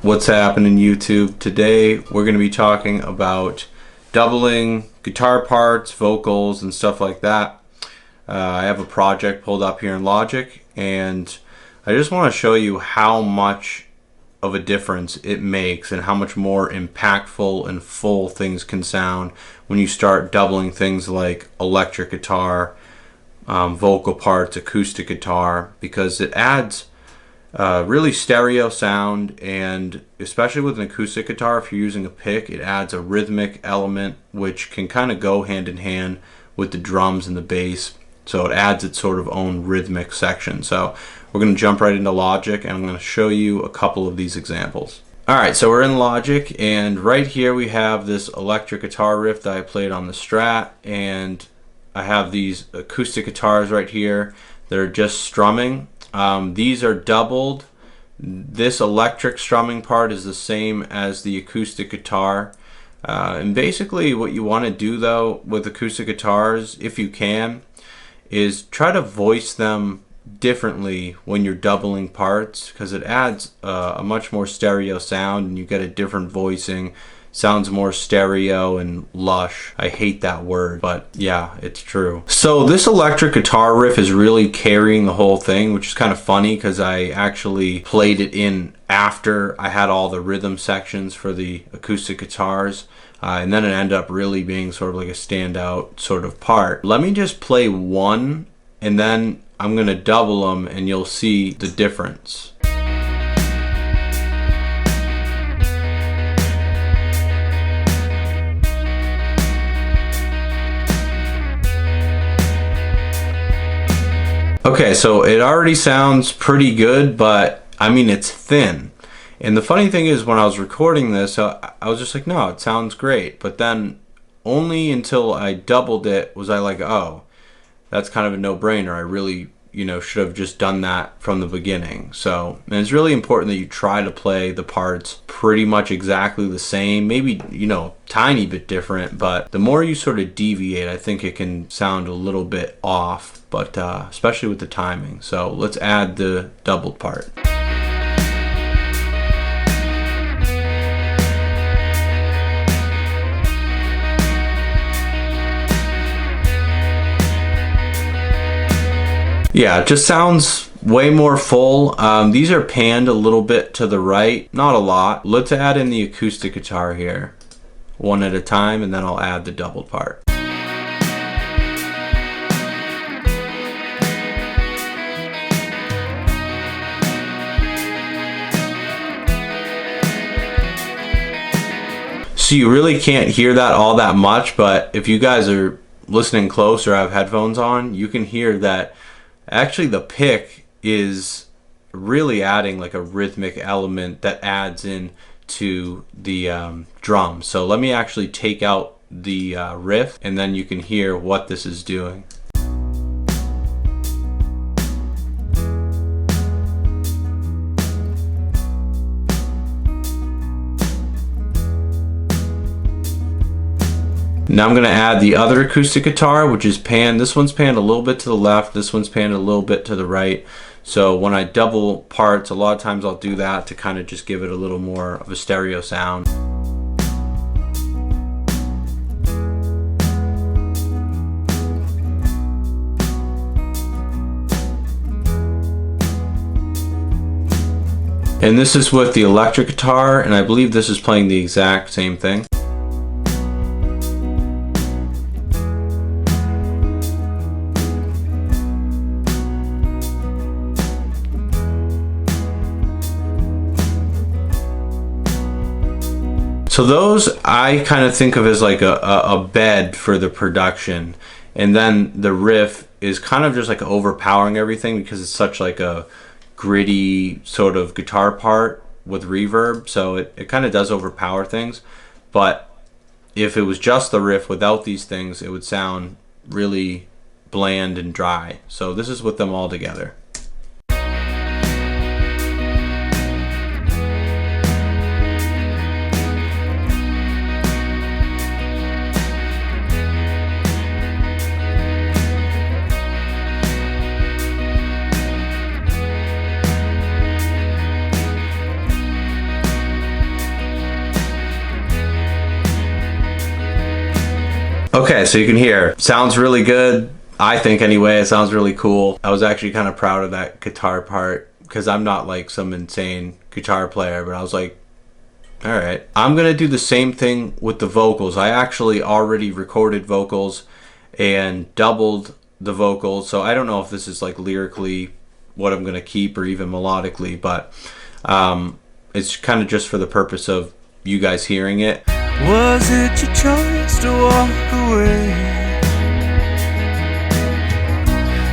What's happening, YouTube? Today we're going to be talking about doubling guitar parts, vocals, and stuff like that. I have a project pulled up here in Logic, and I just want to show you how much of a difference it makes and how much more impactful and full things can sound when you start doubling things like electric guitar, vocal parts, acoustic guitar, because it adds really stereo sound, and especially with an acoustic guitar, if you're using a pick, it adds a rhythmic element which can kind of go hand in hand with the drums and the bass, so it adds its sort of own rhythmic section. So we're going to jump right into Logic, and I'm going to show you a couple of these examples. Alright, so we're in Logic, and right here we have this electric guitar riff that I played on the Strat, and I have these acoustic guitars right here that are just strumming. These are doubled. This electric strumming part is the same as the acoustic guitar. And basically what you want to do though with acoustic guitars, if you can, is try to voice them differently when you're doubling parts, because it adds a much more stereo sound and you get a different voicing. Sounds more stereo and lush. I hate that word, but yeah, it's true. So this electric guitar riff is really carrying the whole thing, which is kind of funny because I actually played it in after I had all the rhythm sections for the acoustic guitars. And then it ended up really being sort of like a standout sort of part. Let me just play one, and then I'm gonna double them and you'll see the difference. Okay, so it already sounds pretty good, but I mean, it's thin. And the funny thing is, when I was recording this, I was just like, no, it sounds great. But then only until I doubled it was I like, oh, that's kind of a no-brainer. I really, should have just done that from the beginning. So, and it's really important that you try to play the parts pretty much exactly the same, maybe, tiny bit different, but the more you sort of deviate, I think it can sound a little bit off, but especially with the timing. So let's add the doubled part. Yeah, it just sounds way more full. These are panned a little bit to the right, not a lot. Let's add in the acoustic guitar here, one at a time, and then I'll add the doubled part. So you really can't hear that all that much, but if you guys are listening close or have headphones on, you can hear that actually the pick is really adding like a rhythmic element that adds in to the drum. So let me actually take out the riff, and then you can hear what this is doing. Now I'm going to add the other acoustic guitar, which is panned. This one's panned a little bit to the left, this one's panned a little bit to the right. So when I double parts, a lot of times I'll do that to kind of just give it a little more of a stereo sound. And this is with the electric guitar, and I believe this is playing the exact same thing. So those I kind of think of as like a bed for the production, and then the riff is kind of just like overpowering everything because it's such like a gritty sort of guitar part with reverb, so it kind of does overpower things. But if it was just the riff without these things, it would sound really bland and dry. So this is with them all together. Okay, so you can hear. Sounds really good. I think anyway, it sounds really cool. I was actually kind of proud of that guitar part because I'm not like some insane guitar player, but I was like, all right. I'm gonna do the same thing with the vocals. I actually already recorded vocals and doubled the vocals, so I don't know if this is like lyrically what I'm gonna keep or even melodically, but it's kind of just for the purpose of you guys hearing it. Was it your choice to walk away?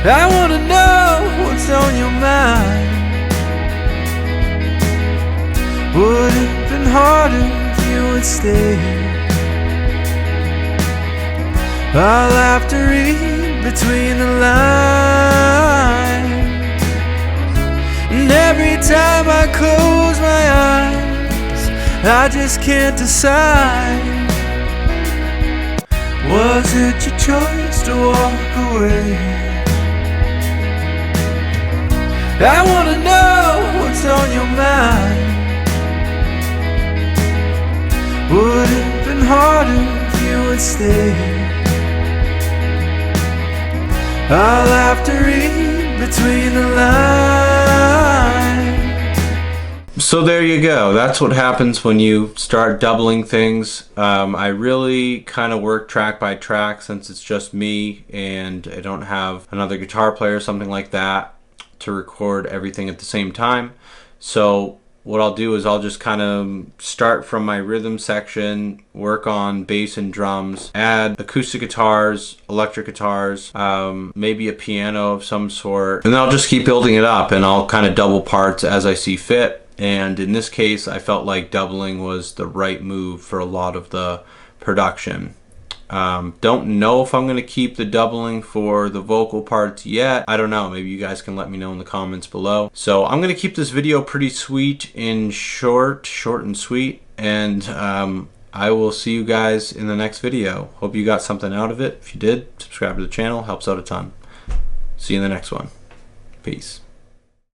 I wanna know what's on your mind. Would it have been harder if you would stay? I'll have to read between the lines, and every time I close my eyes, I just can't decide. Was it your choice to walk away? I wanna know what's on your mind. Would it have been harder if you would stay? I'll have to read between the lines. So there you go. That's what happens when you start doubling things. I really kind of work track by track since it's just me and I don't have another guitar player or something like that to record everything at the same time. So what I'll do is I'll just kind of start from my rhythm section, work on bass and drums, add acoustic guitars, electric guitars, maybe a piano of some sort, and then I'll just keep building it up and I'll kind of double parts as I see fit. And in this case, I felt like doubling was the right move for a lot of the production. Don't know if I'm going to keep the doubling for the vocal parts yet. I don't know. Maybe you guys can let me know in the comments below. So I'm going to keep this video pretty sweet and short and sweet. And I will see you guys in the next video. Hope you got something out of it. If you did, subscribe to the channel. Helps out a ton. See you in the next one. Peace.